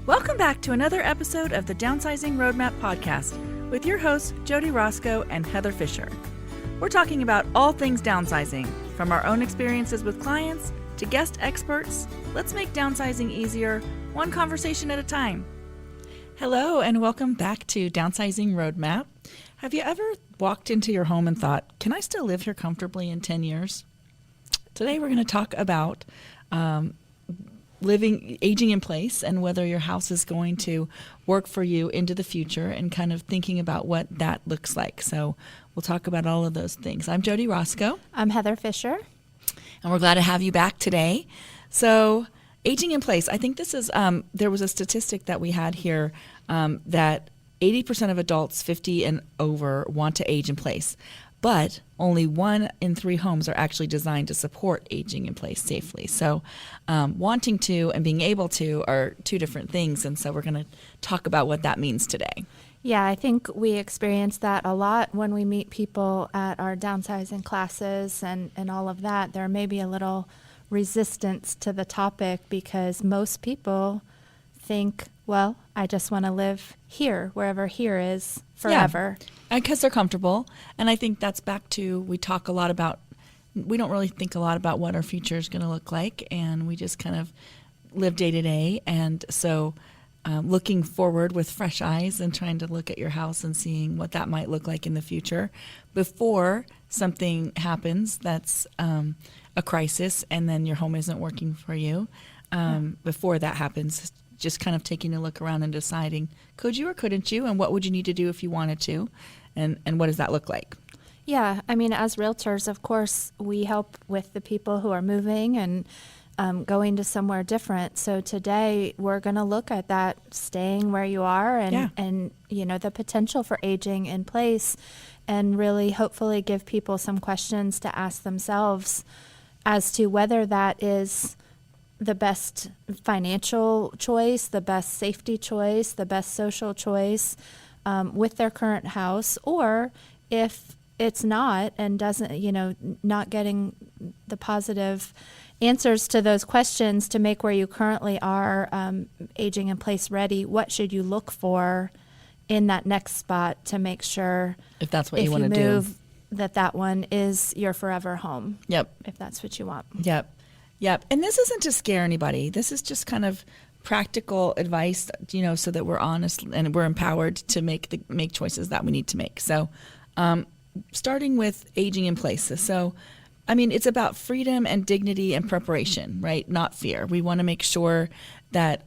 Welcome back to another episode of the Downsizing Roadmap podcast with your hosts, Jodi Roscoe and Heather Fisher. We're talking about all things downsizing, from our own experiences with clients to guest experts. Let's make downsizing easier, one conversation at a time. Hello, and welcome back to Downsizing Roadmap. Have you ever walked into your home and thought, can I still live here comfortably in 10 years? Today we're going to talk about aging in place and whether your house is going to work for you into the future and kind of thinking about what that looks like. So we'll talk about all of those things. I'm Jodi Roscoe. I'm Heather Fisher. And we're glad to have you back today. So aging in place, I think this is, there was a statistic that we had here that 80% of adults 50 and over want to age in place. But only 1 in 3 homes are actually designed to support aging in place safely. So wanting to and being able to are two different things. And so we're going to talk about what that means today. Yeah, I think we experience that a lot when we meet people at our downsizing classes and all of that. There may be a little resistance to the topic because most people think, well, I just want to live here, wherever here is, forever. Yeah, because they're comfortable. And I think that's back to, we don't really think a lot about what our future is going to look like, and we just kind of live day to day. And so looking forward with fresh eyes and trying to look at your house and seeing what that might look like in the future before something happens that's a crisis and then your home isn't working for you. Before that happens, just kind of taking a look around and deciding, could you or couldn't you, and what would you need to do if you wanted to, and what does that look like? Yeah, I mean, as realtors, of course, we help with the people who are moving and going to somewhere different. So today we're going to look at that, staying where you are and you know, the potential for aging in place, and really hopefully give people some questions to ask themselves as to whether that is the best financial choice, the best safety choice, the best social choice with their current house, or if it's not and doesn't, you know, not getting the positive answers to those questions to make where you currently are aging in place ready, what should you look for in that next spot to make sure if that's what you want to do, that one is your forever home. Yep. If that's what you want. Yep. And this isn't to scare anybody. This is just kind of practical advice, you know, so that we're honest and we're empowered to make choices that we need to make. So starting with aging in place. So, I mean, it's about freedom and dignity and preparation, right? Not fear. We want to make sure that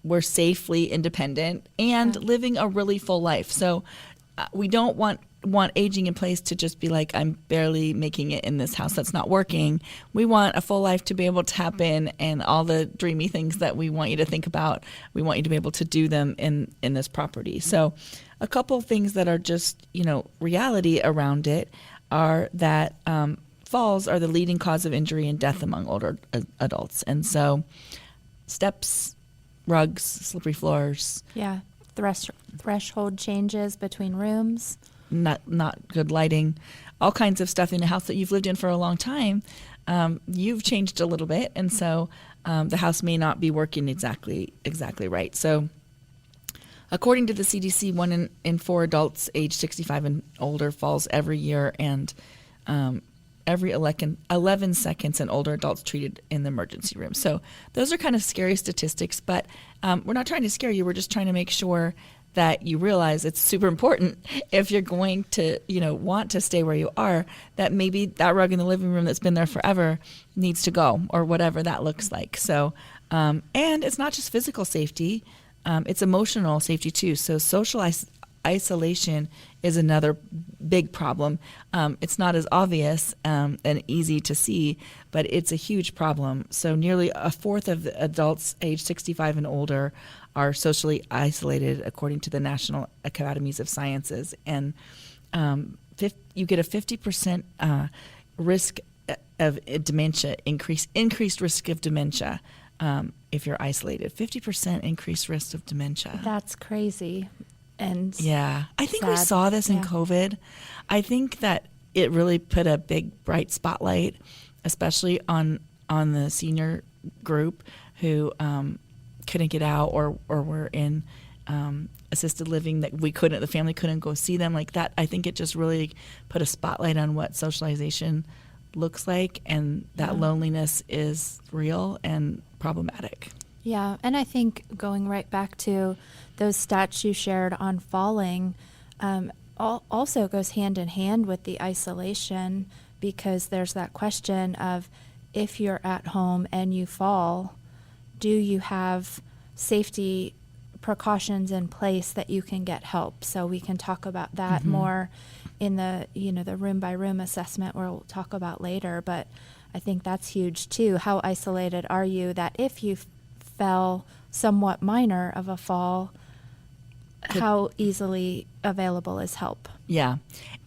we're safely independent and living a really full life. So we don't want aging in place to just be like, I'm barely making it in this house that's not working. We want a full life to be able to happen, and all the dreamy things that we want you to think about, we want you to be able to do them in this property. So a couple of things that are just, you know, reality around it are that falls are the leading cause of injury and death among older adults. And so steps, rugs, slippery floors. Yeah. Threshold changes between rooms. Not good lighting, all kinds of stuff in a house that you've lived in for a long time. You've changed a little bit, and so the house may not be working exactly right. So according to the CDC, 1 in 4 adults age 65 and older falls every year, and every 11 seconds an older adult's treated in the emergency room. So those are kind of scary statistics, but we're not trying to scare you. We're just trying to make sure that you realize it's super important if you're going to, you know, want to stay where you are, that maybe that rug in the living room that's been there forever needs to go, or whatever that looks like. So, and it's not just physical safety, it's emotional safety too. So social isolation is another big problem. It's not as obvious and easy to see, but it's a huge problem. So nearly a fourth of the adults age 65 and older are socially isolated, according to the National Academies of Sciences. And you get a 50% risk of dementia, increased risk of dementia if you're isolated. 50% increased risk of dementia. That's crazy. And yeah, I think we sad. saw this in COVID. I think that it really put a big bright spotlight, especially on the senior group who couldn't get out, or were in assisted living that the family couldn't go see them, like that. I think it just really put a spotlight on what socialization looks like, and that loneliness is real and problematic. Yeah, and I think going right back to those stats you shared on falling also goes hand in hand with the isolation, because there's that question of, if you're at home and you fall, do you have safety precautions in place that you can get help? So we can talk about that more in the room by room assessment we'll talk about later, but I think that's huge too. How isolated are you that if you fell somewhat minor of a fall, how easily available is help? Yeah.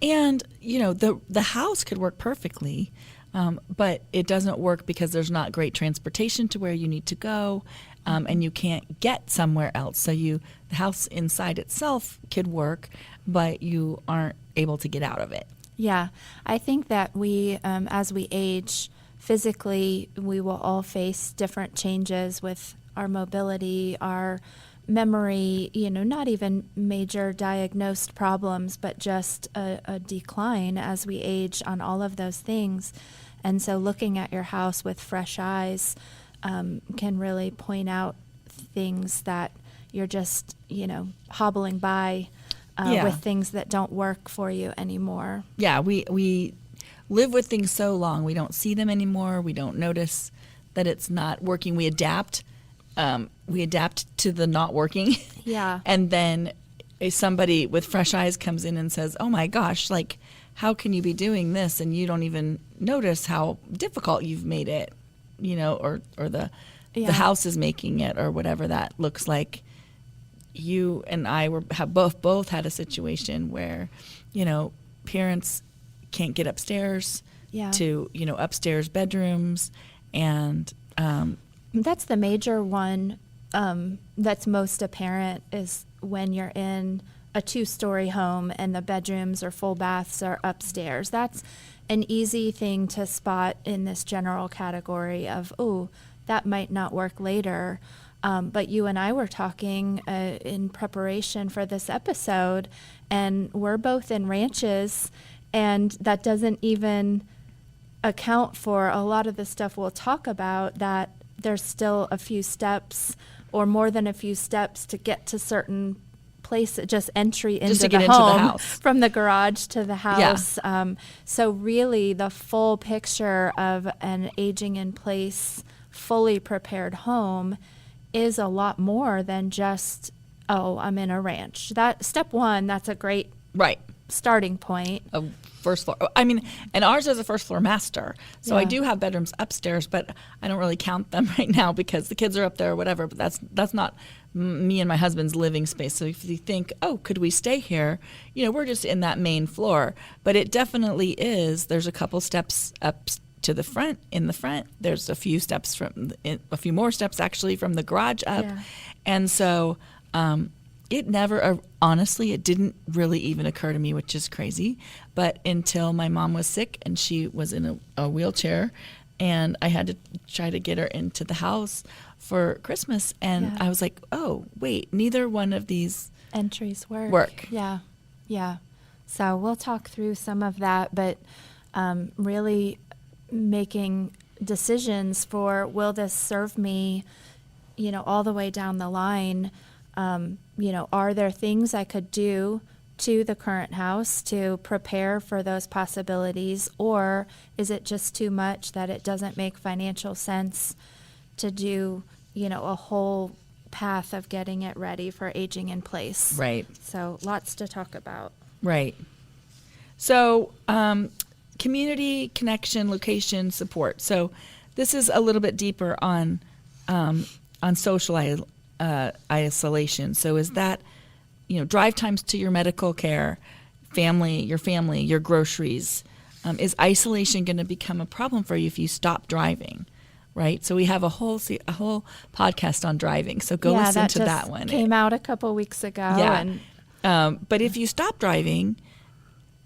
And, the house could work perfectly, but it doesn't work because there's not great transportation to where you need to go, and you can't get somewhere else. So the house inside itself could work, but you aren't able to get out of it. Yeah. I think that we, as we age physically, we will all face different changes with our mobility, our memory, not even major diagnosed problems, but just a decline as we age on all of those things. And so looking at your house with fresh eyes can really point out things that you're just, hobbling by with things that don't work for you anymore. Yeah, we live with things so long, we don't see them anymore. We don't notice that it's not working. We adapt to the not working. Yeah. And then somebody with fresh eyes comes in and says, oh my gosh, like, how can you be doing this? And you don't even notice how difficult you've made it, or the house is making it, or whatever that looks like. You and I have both had a situation where, parents can't get upstairs to, upstairs bedrooms. And that's the major one that's most apparent, is when you're in a 2-story home and the bedrooms or full baths are upstairs. That's an easy thing to spot in this general category of, oh, that might not work later. But you and I were talking in preparation for this episode, and we're both in ranches, and that doesn't even account for a lot of the stuff we'll talk about, that there's still a few steps or more than a few steps to get to certain places, just entry into the home, from the garage to the house. Yeah. So really the full picture of an aging in place, fully prepared home is a lot more than just, oh, I'm in a ranch. That step one, that's a great starting point. First floor. I mean, and ours is a first floor master. So I do have bedrooms upstairs, but I don't really count them right now because the kids are up there or whatever. But that's not me and my husband's living space. So if you think, oh, could we stay here? We're just in that main floor. But it definitely is. There's a couple steps up to the front. In the front, there's a few more steps actually from the garage up. Yeah. And so it never, honestly, it didn't really even occur to me, which is crazy. But until my mom was sick and she was in a wheelchair, and I had to try to get her into the house for Christmas. And I was like, oh, wait, neither one of these entries work. Yeah. Yeah. So we'll talk through some of that, but really making decisions for, will this serve me, all the way down the line? Are there things I could do to the current house to prepare for those possibilities, or is it just too much that it doesn't make financial sense to do, a whole path of getting it ready for aging in place? Right. So lots to talk about. Right. So community, connection, location, support. So this is a little bit deeper on social isolation. So is that, drive times to your medical care, your family, your groceries? Is isolation going to become a problem for you if you stop driving? Right. So we have a whole podcast on driving. So go listen to that one. Came out a couple weeks ago. Yeah. But if you stop driving,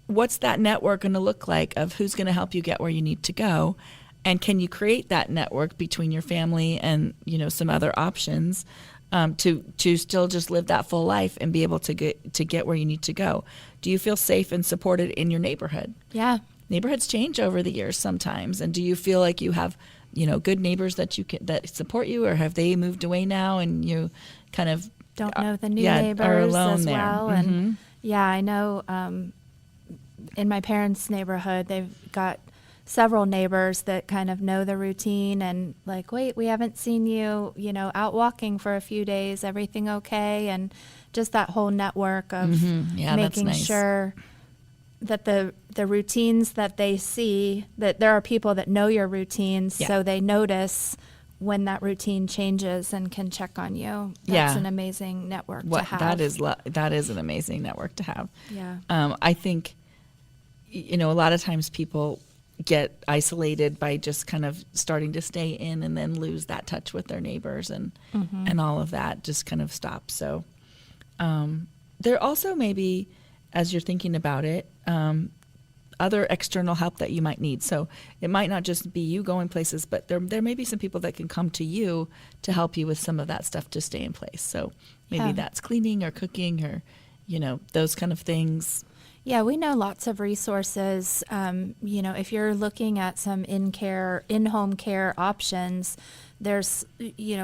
what's that network going to look like of who's going to help you get where you need to go? And can you create that network between your family and, some other options to still just live that full life and be able to get where you need to go. Do you feel safe and supported in your neighborhood? Yeah. Neighborhoods change over the years sometimes, and do you feel like you have good neighbors that that support you, or have they moved away now and you kind of Don't know the new are neighbors alone as there? well. Mhm. And yeah, I know in my parents' neighborhood, they've got several neighbors that kind of know the routine and like, wait, we haven't seen you, out walking for a few days. Everything okay? And just that whole network of Yeah, that's making nice. sure that the routines that they see, that there are people that know your routines, Yeah. so they notice when that routine changes and can check on you. That's Yeah. an amazing network to What have. that is an amazing network to have. Yeah. I think a lot of times people get isolated by just kind of starting to stay in and then lose that touch with their neighbors and all of that just kind of stops. So there also maybe, as you're thinking about it, other external help that you might need. So it might not just be you going places, but there may be some people that can come to you to help you with some of that stuff to stay in place. So maybe Yeah. that's cleaning or cooking or, those kind of things. Yeah, we know lots of resources. If you're looking at some in-home care options, there's,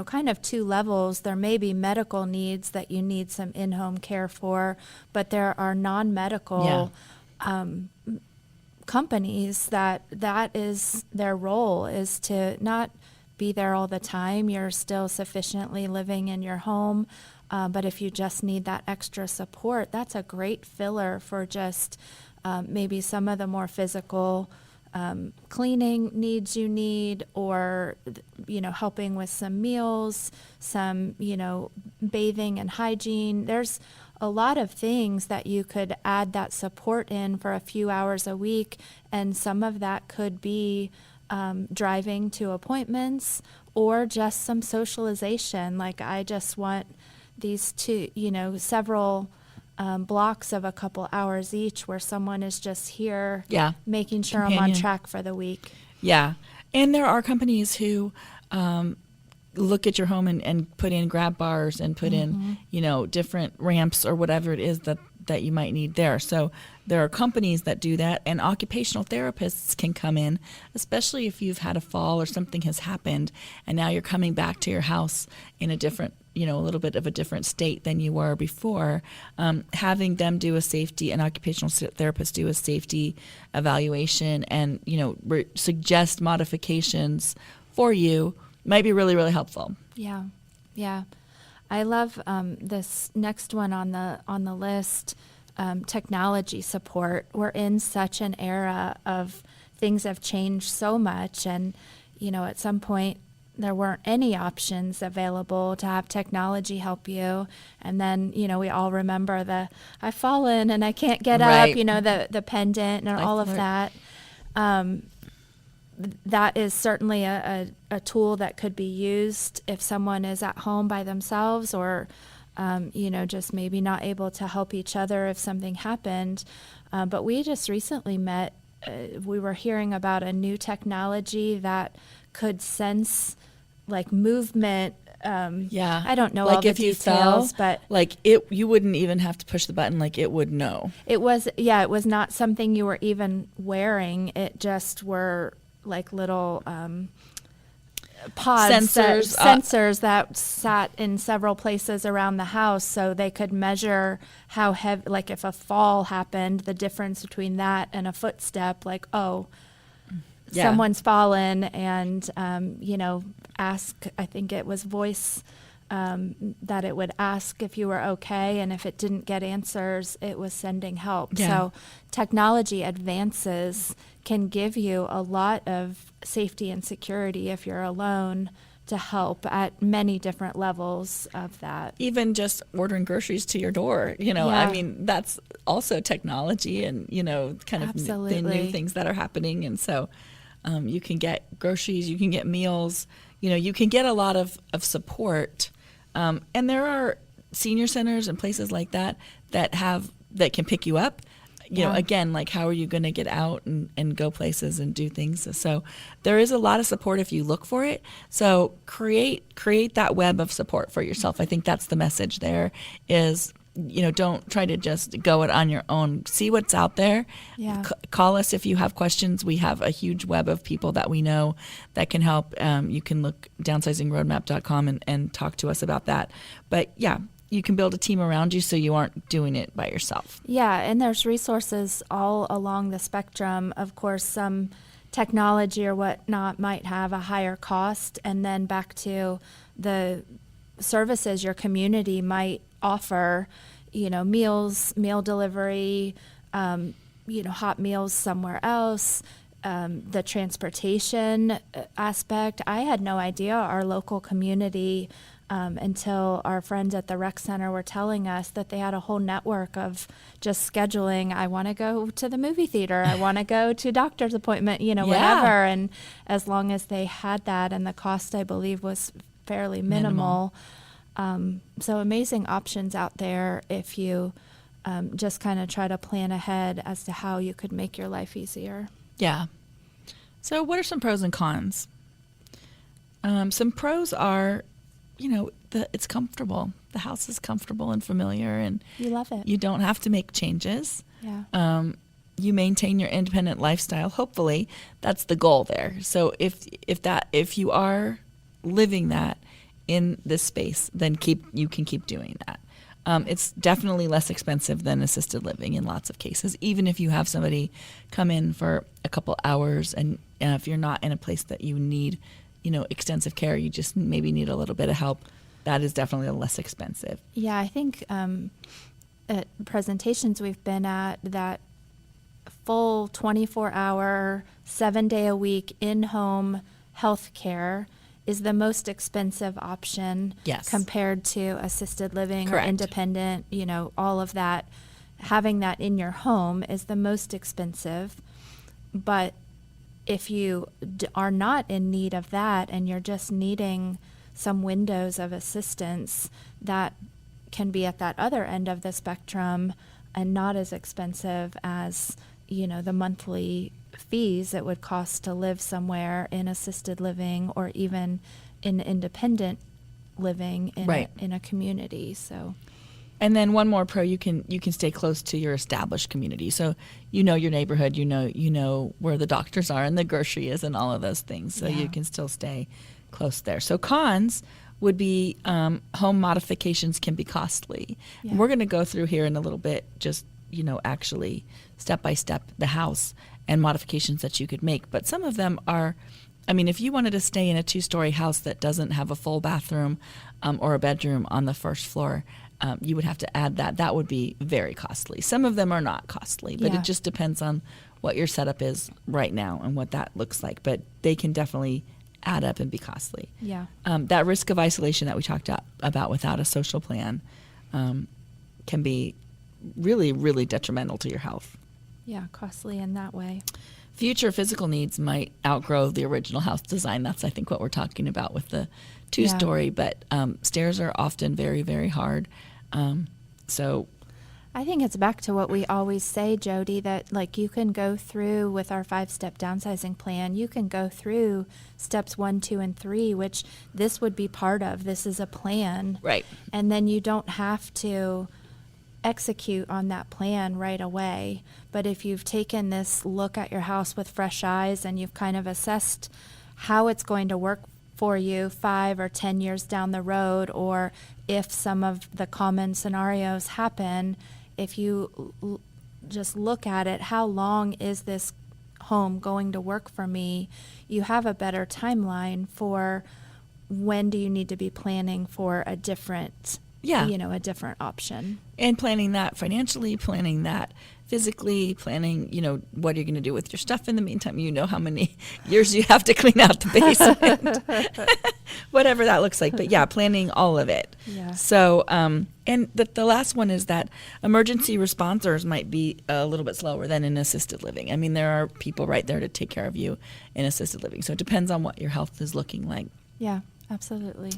kind of two levels. There may be medical needs that you need some in-home care for, but there are non-medical companies that is their role is to not be there all the time. You're still sufficiently living in your home. But if you just need that extra support, that's a great filler for just maybe some of the more physical cleaning needs you need, or, helping with some meals, some, bathing and hygiene. There's a lot of things that you could add that support in for a few hours a week. And some of that could be driving to appointments or just some socialization. Like, I just want these two, several blocks of a couple hours each where someone is just here making sure I'm on Companion. track for the week. Yeah. And there are companies who look at your home and put in grab bars and put in, different ramps or whatever it is that you might need there. So there are companies that do that, and occupational therapists can come in, especially if you've had a fall or something has happened and now you're coming back to your house in a different, a little bit of a different state than you were before. Having them do an occupational therapist do a safety evaluation and, suggest modifications for you might be really, really helpful. Yeah. Yeah. I love this next one on the list, technology support. We're in such an era of things have changed so much, and at some point there weren't any options available to have technology help you. And then we all remember I've fallen and I can't get Right. up, the pendant and all of that. That is certainly a tool that could be used if someone is at home by themselves, or just maybe not able to help each other if something happened. But we just recently met, we were hearing about a new technology that could sense like movement. I don't know all the if you details, fell, but you wouldn't even have to push the button, it would know. it was not something you were even wearing. It just were like little pods, sensors that sat in several places around the house, so they could measure how heavy, like if a fall happened, the difference between that and a footstep, someone's fallen, and ask, I think it was voice, that it would ask if you were okay, and if it didn't get answers, it was sending help. Yeah. So technology advances can give you a lot of safety and security if you're alone, to help at many different levels of that. Even just ordering groceries to your door, I mean, that's also technology and, kind of the new things that are happening. And so you can get groceries, you can get meals, you can get a lot of support. And there are senior centers and places like that can pick you up. you know, Yeah. again, like how are you going to get out and go places and do things? So there is a lot of support if you look for it. So create that web of support for yourself. I think that's the message there is, you know, don't try to just go it on your own. See what's out there. Yeah. Call us if you have questions. We have a huge web of people that we know that can help. You can look downsizingroadmap.com and talk to us about that. But yeah, you can build a team around you so you aren't doing it by yourself. Yeah, and there's resources all along the spectrum. Of course, some technology or whatnot might have a higher cost, and then back to the services your community might offer, you know, meals, meal delivery, you know, hot meals somewhere else, the transportation aspect. I had no idea our local community until our friends at the rec center were telling us that they had a whole network of just scheduling. I want to go to the movie theater. I want to go to doctor's appointment, you know, whatever. And as long as they had that, and the cost, I believe, was fairly minimal. So amazing options out there if you just kind of try to plan ahead as to how you could make your life easier. Yeah. So what are some pros and cons? Some pros are, you know, it's comfortable. The house is comfortable and familiar, and You love it. you don't have to make changes. Yeah. You maintain your independent lifestyle. Hopefully, that's the goal there. So if you are living that in this space, then you can keep doing that. It's definitely less expensive than assisted living in lots of cases, even if you have somebody come in for a couple hours, and if you're not in a place that you need, you know, extensive care, you just maybe need a little bit of help, that is definitely less expensive. Yeah, I think at presentations we've been at, that full 24-hour, 7-day-a-week in-home health care is the most expensive option. Yes. Compared to assisted living Correct. or independent, you know, all of that. Having that in your home is the most expensive. But if you are not in need of that and you're just needing some windows of assistance, that can be at that other end of the spectrum and not as expensive as, you know, the monthly fees it would cost to live somewhere in assisted living or even in independent living in a community. So, and then one more pro, you can stay close to your established community. So you know your neighborhood, you know where the doctors are and the grocery is and all of those things. So you can still stay close there. So cons would be home modifications can be costly. Yeah. And we're going to go through here in a little bit, just, you know, actually step by step the house and modifications that you could make. But some of them are, I mean, if you wanted to stay in a 2-story house that doesn't have a full bathroom or a bedroom on the first floor, you would have to add that. That would be very costly. Some of them are not costly, but it just depends on what your setup is right now and what that looks like. But they can definitely add up and be costly. yeah. That risk of isolation that we talked about without a social plan can be really, really detrimental to your health. Yeah, costly in that way. Future physical needs might outgrow the original house design. That's, I think, what we're talking about with the 2-story, but stairs are often very, very hard. So I think it's back to what we always say, Jodi, that like you can go through with our 5-step downsizing plan, you can go through steps 1, 2, and 3, which this would be part of. This is a plan. Right. And then you don't have to execute on that plan right away. But if you've taken this look at your house with fresh eyes and you've kind of assessed how it's going to work for you 5 or 10 years down the road, or if some of the common scenarios happen, if you just look at it, how long is this home going to work for me? You have a better timeline for when do you need to be planning for a different, a different option. And planning that financially, planning that physically, planning, what are you going to do with your stuff in the meantime? You know how many years you have to clean out the basement, whatever that looks like. But yeah, planning all of it. Yeah. So, and the last one is that emergency responders might be a little bit slower than in assisted living. I mean, there are people right there to take care of you in assisted living. So it depends on what your health is looking like. Yeah, absolutely.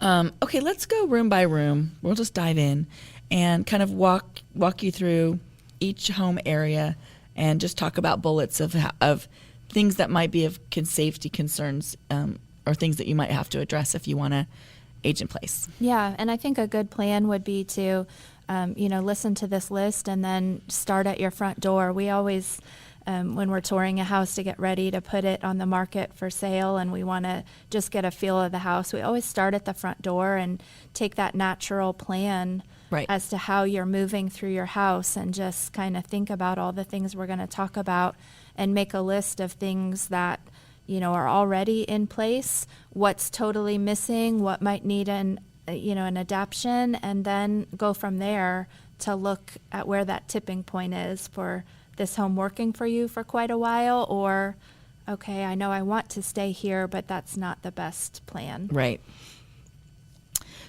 Okay, let's go room by room. We'll just dive in and kind of walk you through each home area and just talk about bullets of things that might be of safety concerns, or things that you might have to address if you want to age in place. Yeah, and I think a good plan would be to, listen to this list and then start at your front door. We always, when we're touring a house to get ready to put it on the market for sale and we want to just get a feel of the house, we always start at the front door and take that natural plan Right. as to how you're moving through your house and just kind of think about all the things we're going to talk about and make a list of things that are already in place, what's totally missing, what might need an adaptation, and then go from there to look at where that tipping point is for this home working for you for quite a while, or, okay, I know I want to stay here, but that's not the best plan. Right.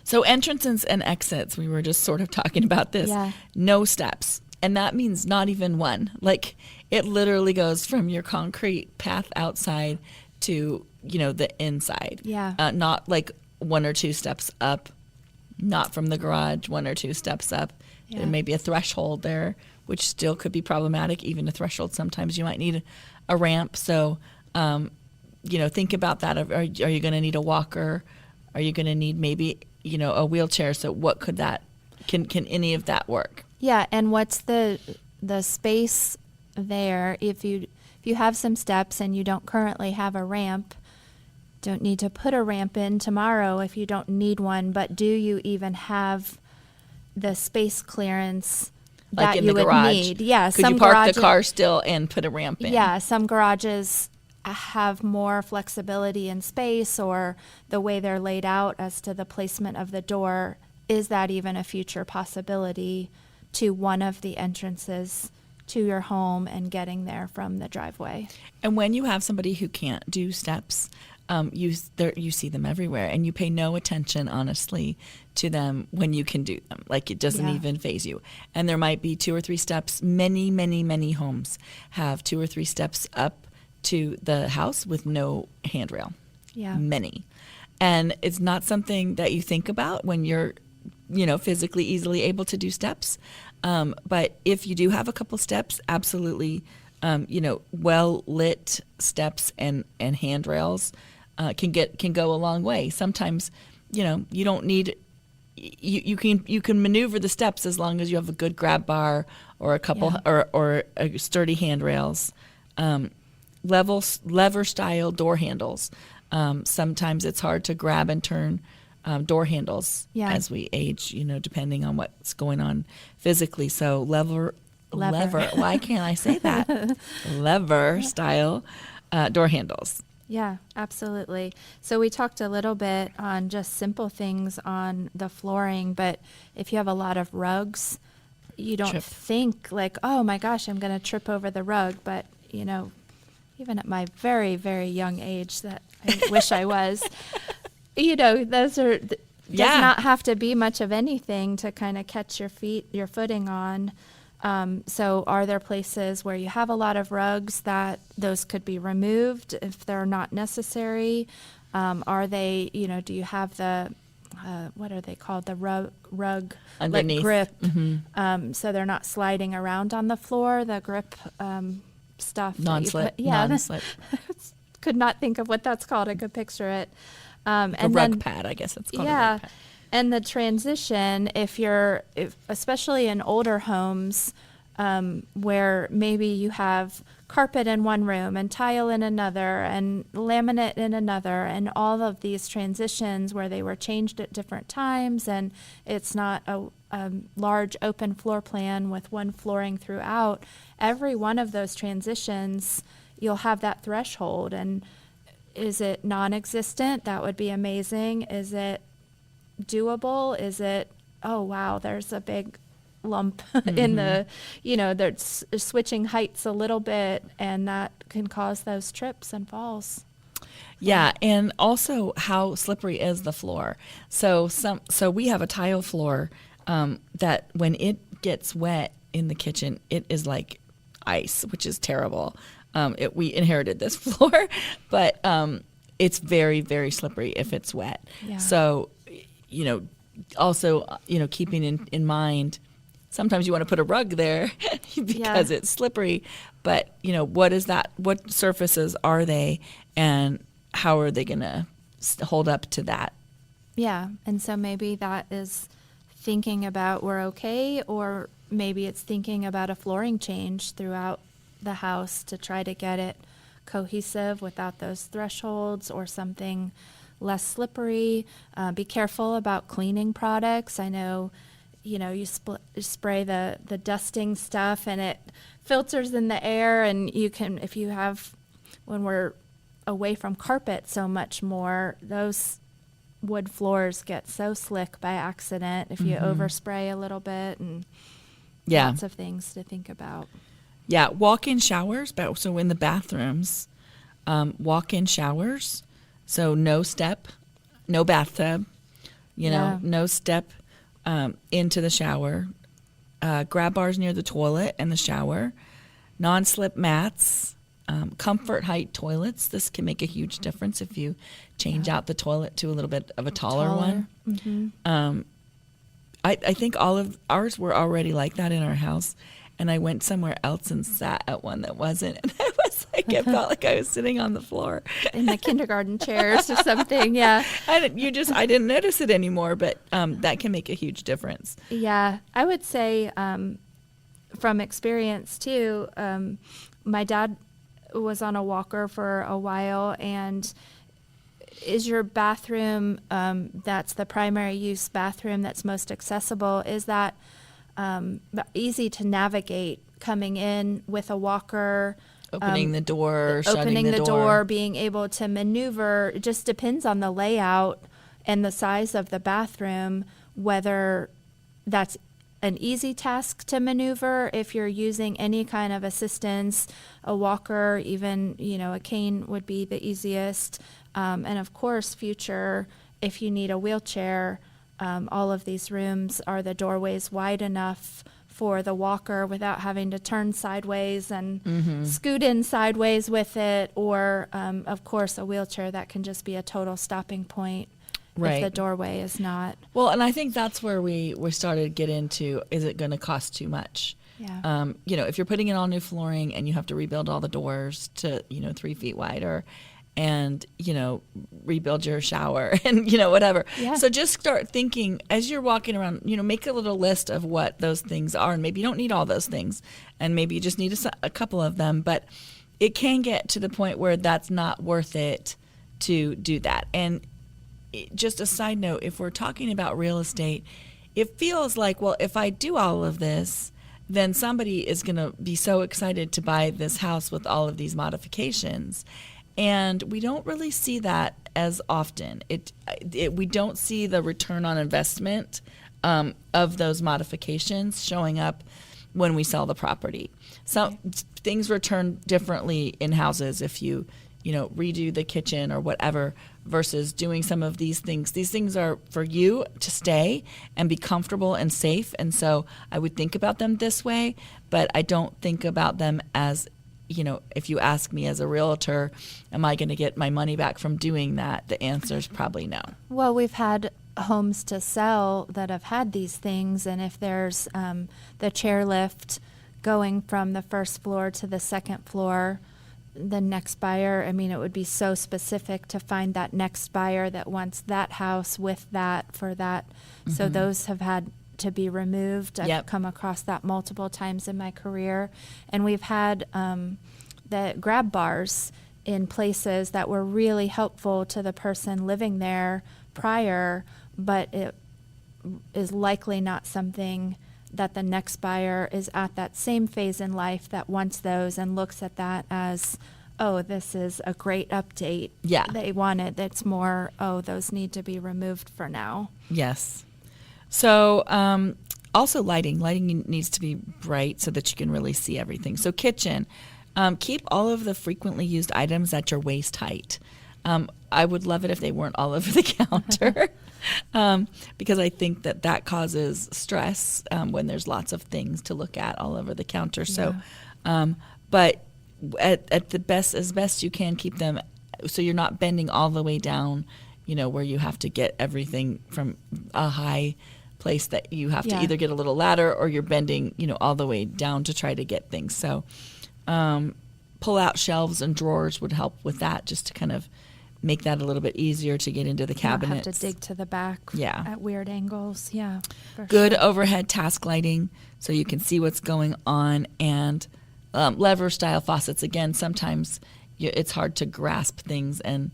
So entrances and exits, we were just sort of talking about this. Yeah. No steps. And that means not even one. Like, it literally goes from your concrete path outside to, the inside. Yeah. Not like 1 or 2 steps up, not from the garage, 1 or 2 steps up. Yeah. There may be a threshold there, which still could be problematic. Even a threshold, sometimes you might need a ramp. So, think about that. Are you going to need a walker? Are you going to need maybe, a wheelchair? So what could that, can any of that work? Yeah, and what's the space there? If you have some steps and you don't currently have a ramp, don't need to put a ramp in tomorrow if you don't need one, but do you even have the space clearance Like that in you the would garage? need? Yeah, Could you park the car still and put a ramp in? Yeah, some garages have more flexibility in space or the way they're laid out as to the placement of the door. Is that even a future possibility to one of the entrances to your home and getting there from the driveway? And when you have somebody who can't do steps, you see them everywhere, and you pay no attention, honestly, to them when you can do them. Like, it doesn't even faze you. And there might be 2 or 3 steps. Many, many, many homes have 2 or 3 steps up to the house with no handrail. Yeah. Many. And it's not something that you think about when you're, physically easily able to do steps. But if you do have a couple steps, absolutely, well-lit steps and handrails can go a long way. Sometimes, you don't need, you can maneuver the steps as long as you have a good grab bar or a couple or a sturdy handrails. Lever style door handles. Sometimes it's hard to grab and turn door handles as we age, depending on what's going on physically. So lever. Why can't I say that? Lever style door handles. Yeah, absolutely. So we talked a little bit on just simple things on the flooring, but if you have a lot of rugs, you don't think like, oh my gosh, I'm going to trip over the rug. But, even at my very, very young age that I wish I was, those are, does not have to be much of anything to kind of catch your footing on. So are there places where you have a lot of rugs that those could be removed if they're not necessary? Are they, do you have the, what are they called? The rug underneath, like grip. Mm-hmm. So they're not sliding around on the floor, the grip stuff. Non-slip. Non-slip. Could not think of what that's called. I could picture it. And rug pad, I guess it's called a rug pad. And the transition, if especially in older homes, where maybe you have carpet in one room and tile in another and laminate in another, and all of these transitions where they were changed at different times, and it's not a large open floor plan with one flooring throughout, every one of those transitions, you'll have that threshold. And is it non-existent? That would be amazing. Is it doable? Is it, oh wow, there's a big lump in the, they're switching heights a little bit, and that can cause those trips and falls. Yeah, and also how slippery is the floor. So we have a tile floor that when it gets wet in the kitchen, it is like ice, which is terrible. We inherited this floor, but it's very, very slippery if it's wet. Yeah. So, also, keeping in mind, sometimes you want to put a rug there because it's slippery. But, what surfaces are they, and how are they going to hold up to that? Yeah. And so maybe that is thinking about we're okay, or maybe it's thinking about a flooring change throughout the house to try to get it cohesive without those thresholds, or something less slippery. Be careful about cleaning products. I know, you spray the dusting stuff and it filters in the air, and you can, when we're away from carpet so much more, those wood floors get so slick by accident if you overspray a little bit, and lots of things to think about. Yeah, walk-in showers. So in the bathrooms, walk-in showers. So no step, no bathtub, no step into the shower. Grab bars near the toilet and the shower. Non-slip mats. Comfort height toilets. This can make a huge difference if you change out the toilet to a little bit of a taller one. Mm-hmm. I think all of ours were already like that in our house. And I went somewhere else and sat at one that wasn't. And I was like, I felt like I was sitting on the floor. In the kindergarten chairs or something, yeah. I didn't notice it anymore, but that can make a huge difference. Yeah, I would say from experience too, my dad was on a walker for a while, and is your bathroom, that's the primary use bathroom that's most accessible, is that easy to navigate coming in with a walker, opening the door, shutting opening the door, being able to maneuver? It just depends on the layout and the size of the bathroom, whether that's an easy task to maneuver. If you're using any kind of assistance, a walker, even, a cane would be the easiest. And of course, if you need a wheelchair, all of these rooms, are the doorways wide enough for the walker without having to turn sideways and scoot in sideways with it, or of course a wheelchair that can just be a total stopping point if the doorway is not. Well, and I think that's where we started to get into, is it going to cost too much? Yeah. If you're putting in all new flooring and you have to rebuild all the doors to 3 feet wider, and rebuild your shower and whatever. Yeah. So just start thinking as you're walking around, make a little list of what those things are, and maybe you don't need all those things, and maybe you just need a couple of them, but it can get to the point where that's not worth it to do that. And just a side note, if we're talking about real estate, it feels like, well, if I do all of this, then somebody is going to be so excited to buy this house with all of these modifications. And we don't really see that as often. We don't see the return on investment of those modifications showing up when we sell the property. So things return differently in houses if you redo the kitchen or whatever, versus doing some of these things. These things are for you to stay and be comfortable and safe. And so I would think about them this way, but I don't think about them as, if you ask me as a realtor, am I going to get my money back from doing that? The answer is probably no. Well, we've had homes to sell that have had these things, and if there's the chairlift going from the first floor to the second floor, the next buyer, it would be so specific to find that next buyer that wants that house with that for that. Mm-hmm. So those have had to be removed. I've come across that multiple times in my career. And we've had the grab bars in places that were really helpful to the person living there prior, but it is likely not something that the next buyer is at that same phase in life that wants those and looks at that as, oh, this is a great update. Yeah. They want it. It's more, oh, those need to be removed for now. Yes. So also lighting. Lighting needs to be bright so that you can really see everything. So kitchen, keep all of the frequently used items at your waist height. I would love it if they weren't all over the counter because I think that causes stress when there's lots of things to look at all over the counter. So, but at the best, as best you can, keep them so you're not bending all the way down, where you have to get everything from a high place that you have to Yeah. either get a little ladder or you're bending, all the way down to try to get things. So pull out shelves and drawers would help with that, just to kind of make that a little bit easier to get into the Not cabinets. have to dig to the back Yeah. at weird angles. Yeah. For Good sure. overhead task lighting so you can see what's going on, and lever style faucets. Again, sometimes it's hard to grasp things, and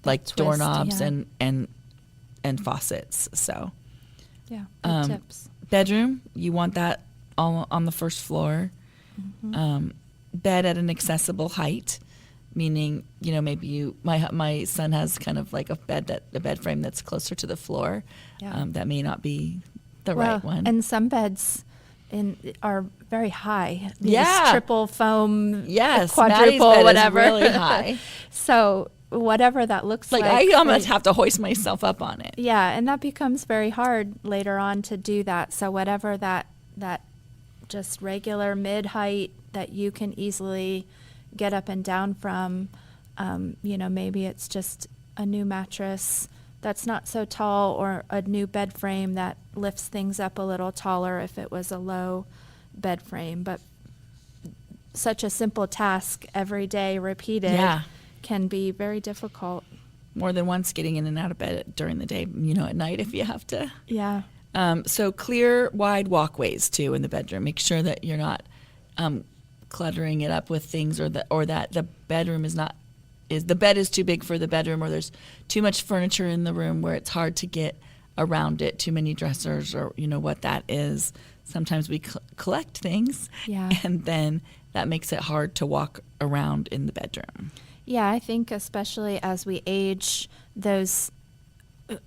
like twist, doorknobs yeah. and faucets. So Yeah. Good tips. bedroom, you want that all on the first floor. Bed at an accessible height, meaning maybe my son has kind of like a bed frame that's closer to the floor. Yeah. That may not be the Well, right one. And some beds are very high. These Yeah. triple foam, Yes, Maddie's quadruple, bed whatever. is really high. So whatever that looks like. I almost for- have to hoist myself up on it. Yeah, and that becomes very hard later on to do that. So whatever that just regular mid height that you can easily get up and down from, maybe it's just a new mattress that's not so tall, or a new bed frame that lifts things up a little taller if it was a low bed frame. But such a simple task every day repeated Yeah. can be very difficult. More than once getting in and out of bed during the day, at night if you have to. Yeah. So clear, wide walkways too in the bedroom. Make sure that you're not cluttering it up with things, or that the bedroom the bed is too big for the bedroom, or there's too much furniture in the room where it's hard to get around it. Too many dressers, or what that is. Sometimes we collect things, Yeah. and then that makes it hard to walk around in the bedroom. Yeah, I think especially as we age, those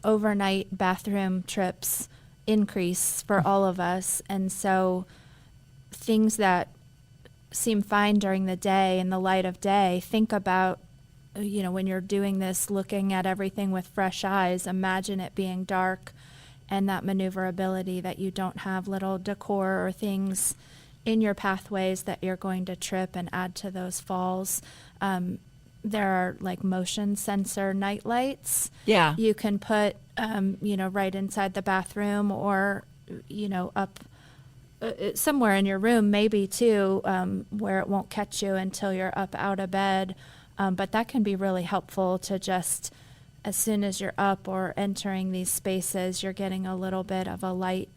overnight bathroom trips increase for all of us. And so things that seem fine during the day, in the light of day, think about, when you're doing this, looking at everything with fresh eyes, imagine it being dark, and that maneuverability that you don't have little decor or things in your pathways that you're going to trip and add to those falls. There are like motion sensor night lights. Yeah. You can put, right inside the bathroom, or, up somewhere in your room, maybe too, where it won't catch you until you're up out of bed. But that can be really helpful to just, as soon as you're up or entering these spaces, you're getting a little bit of a light,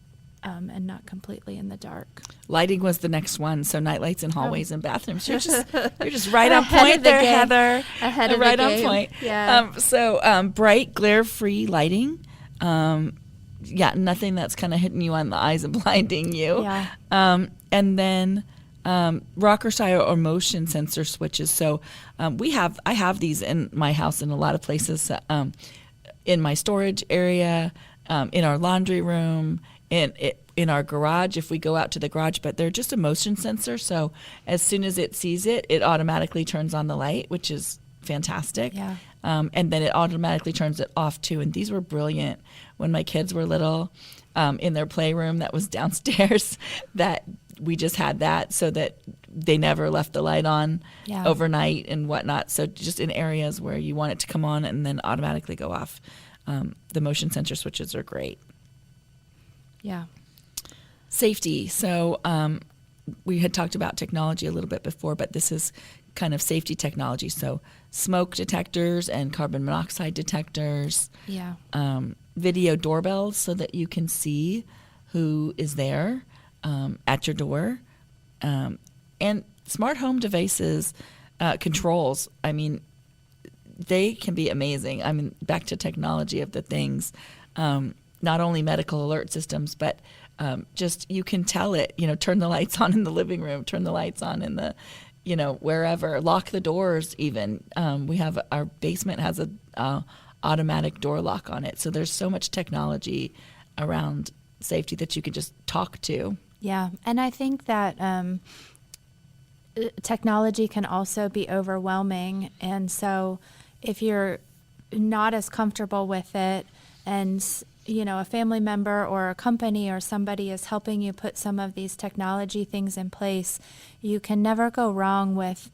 and not completely in the dark. Lighting was the next one. So night lights in hallways and bathrooms. You're just right on Ahead point of the there, game. Heather. Ahead of the right on game. point. Yeah. So bright, glare-free lighting. Nothing that's kind of hitting you on the eyes and blinding you. Yeah. And then rocker style or motion sensor switches. So I have these in my house in a lot of places. In my storage area, in our laundry room, in our garage if we go out to the garage, but they're just a motion sensor. So as soon as it sees it, it automatically turns on the light, which is fantastic. Yeah. And then it automatically turns it off too. And these were brilliant when my kids were little, in their playroom that was downstairs, that we just had that so that they never left the light on Yeah. overnight and whatnot. So just in areas where you want it to come on and then automatically go off, the motion sensor switches are great. Yeah. Safety. So we had talked about technology a little bit before, but this is kind of safety technology. So smoke detectors and carbon monoxide detectors, Yeah. video doorbells so that you can see who is there at your door, and smart home devices, controls. I mean, they can be amazing. I mean, back to technology of the things, not only medical alert systems, but just you can tell it, turn the lights on in the living room, turn the lights on in the, wherever, lock the doors even. We have, our basement has a automatic door lock on it. So there's so much technology around safety that you can just talk to. Yeah. And I think that technology can also be overwhelming. And so if you're not as comfortable with it, and a family member or a company or somebody is helping you put some of these technology things in place, you can never go wrong with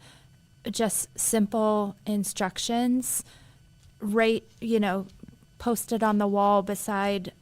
just simple instructions, posted on the wall beside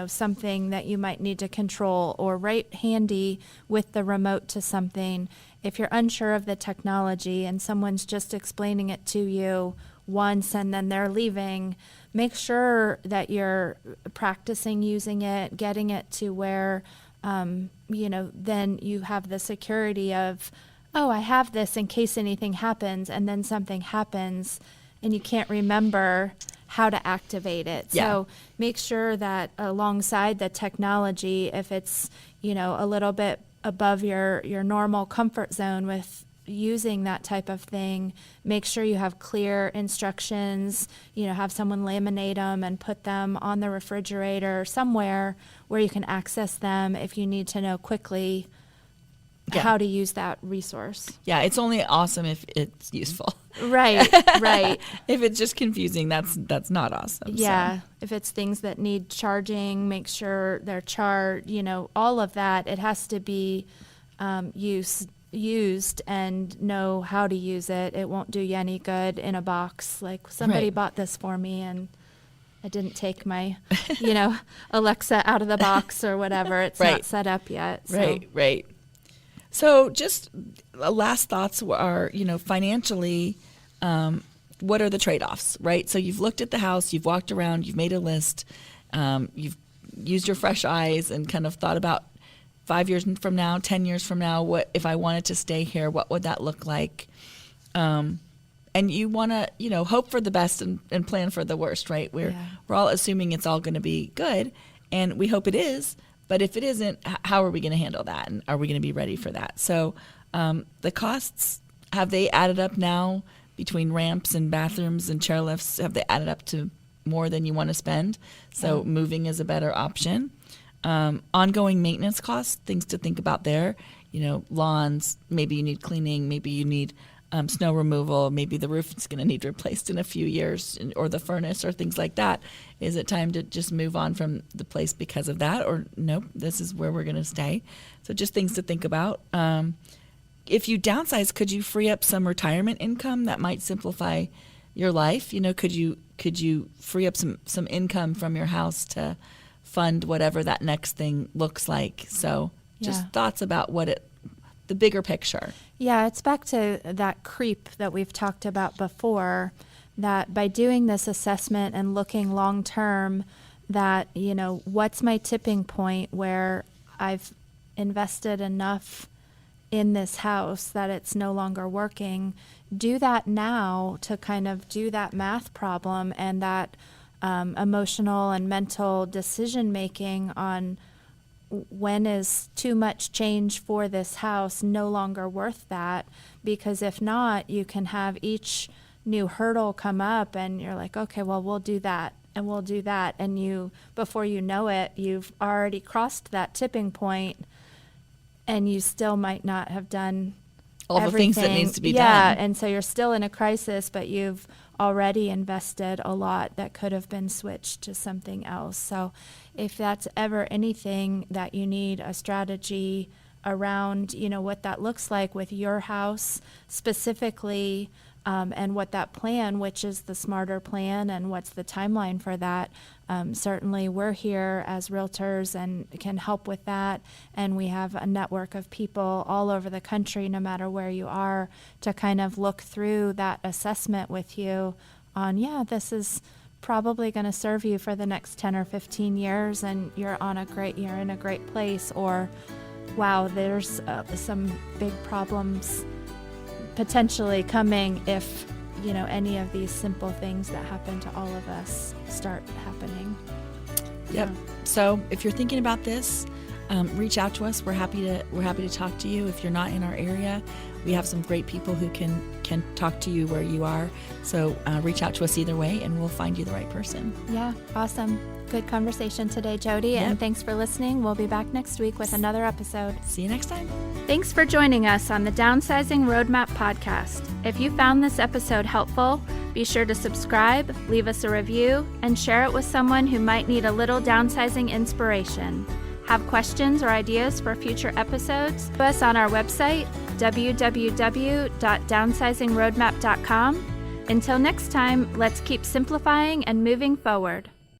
something that you might need to control, or right handy with the remote to something. If you're unsure of the technology and someone's just explaining it to you once and then they're leaving, make sure that you're practicing using it, getting it to where, then you have the security of, oh, I have this in case anything happens, and then something happens and you can't remember how to activate it. Yeah. So make sure that alongside the technology, if it's, a little bit above your normal comfort zone with using that type of thing, make sure you have clear instructions, have someone laminate them and put them on the refrigerator somewhere where you can access them if you need to know quickly how to use that resource. Yeah, it's only awesome if it's useful. Right. If it's just confusing, that's not awesome. Yeah. So. If it's things that need charging, make sure they're charged, all of that. It has to be used and know how to use it. It won't do you any good in a box. Like, somebody bought this for me and I didn't take my, Alexa out of the box or whatever. It's not set up yet. So. Right. So just last thoughts are, financially, what are the trade-offs, right? So you've looked at the house, you've walked around, you've made a list, you've used your fresh eyes and kind of thought about 5 years from now, 10 years from now, what if I wanted to stay here, what would that look like? And you want to, hope for the best and plan for the worst, right? We're all assuming it's all going to be good, and we hope it is. But if it isn't, how are we going to handle that? And are we going to be ready for that? So the costs, have they added up now between ramps and bathrooms and chairlifts? Have they added up to more than you want to spend? So moving is a better option. Ongoing maintenance costs, things to think about there. Lawns, maybe you need cleaning, maybe you need snow removal, maybe the roof is going to need replaced in a few years, or the furnace or things like that. Is it time to just move on from the place because of that? Or nope, this is where we're going to stay. So just things to think about. If you downsize, could you free up some retirement income that might simplify your life? Could you free up some income from your house to fund whatever that next thing looks like? So just thoughts about the bigger picture. Yeah, it's back to that creep that we've talked about before, that by doing this assessment and looking long term, that, what's my tipping point where I've invested enough in this house that it's no longer working. Do that now to kind of do that math problem and that emotional and mental decision making on when is too much change for this house no longer worth that? Because if not, you can have each new hurdle come up and you're like, okay, well, we'll do that and we'll do that. And before you know it, you've already crossed that tipping point and you still might not have done all everything. The things that needs to be done. Yeah, and so you're still in a crisis, but you've already invested a lot that could have been switched to something else. So if that's ever anything that you need a strategy around, what that looks like with your house specifically, and what that plan, which is the smarter plan, and what's the timeline for that. Certainly we're here as realtors and can help with that. And we have a network of people all over the country, no matter where you are, to kind of look through that assessment with you on, this is probably going to serve you for the next 10 or 15 years and you're in a great place, or wow, there's some big problems potentially coming if any of these simple things that happen to all of us start happening. Yep. So if you're thinking about this, reach out to us. We're happy to talk to you. If you're not in our area, we have some great people who can talk to you where you are. So reach out to us either way, and we'll find you the right person. Yeah, awesome. Good conversation today, Jodi, Yep. and thanks for listening. We'll be back next week with another episode. See you next time. Thanks for joining us on the Downsizing Roadmap podcast. If you found this episode helpful, be sure to subscribe, leave us a review, and share it with someone who might need a little downsizing inspiration. Have questions or ideas for future episodes? Visit us on our website, www.downsizingroadmap.com. Until next time, let's keep simplifying and moving forward.